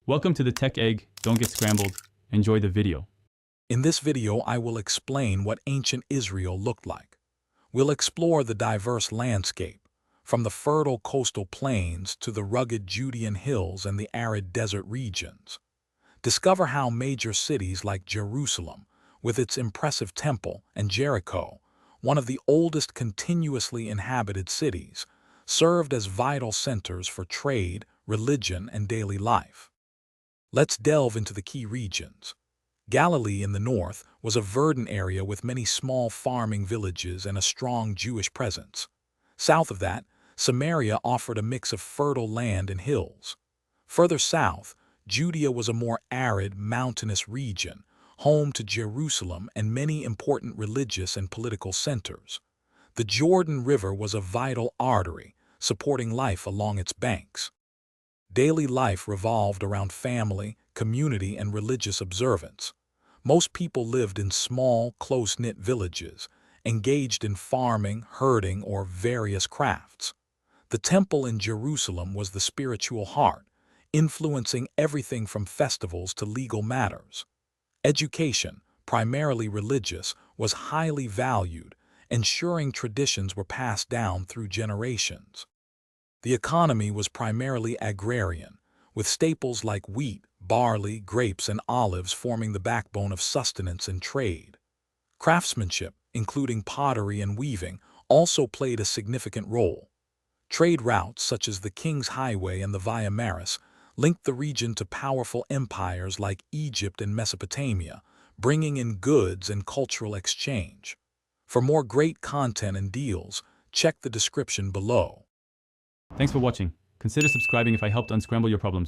Welcome to the Tech Egg. Don't get scrambled. Enjoy the video. In this video, I will explain what ancient Israel looked like. We'll explore the diverse landscape, from the fertile coastal plains to the rugged Judean hills and the arid desert regions. Discover how major cities like Jerusalem, with its impressive temple, and Jericho, one of the oldest continuously inhabited cities, served as vital centers for trade, religion, and daily life. Let's delve into the key regions. Galilee in the north was a verdant area with many small farming villages and a strong Jewish presence. South of that, Samaria offered a mix of fertile land and hills. Further south, Judea was a more arid, mountainous region, home to Jerusalem and many important religious and political centers. The Jordan River was a vital artery, supporting life along its banks. Daily life revolved around family, community, and religious observance. Most people lived in small, close-knit villages, engaged in farming, herding, or various crafts. The temple in Jerusalem was the spiritual heart, influencing everything from festivals to legal matters. Education, primarily religious, was highly valued, ensuring traditions were passed down through generations. The economy was primarily agrarian, with staples like wheat, barley, grapes, and olives forming the backbone of sustenance and trade. Craftsmanship, including pottery and weaving, also played a significant role. Trade routes such as the King's Highway and the Via Maris linked the region to powerful empires like Egypt and Mesopotamia, bringing in goods and cultural exchange. For more great content and deals, check the description below. Thanks for watching. Consider subscribing if I helped unscramble your problems.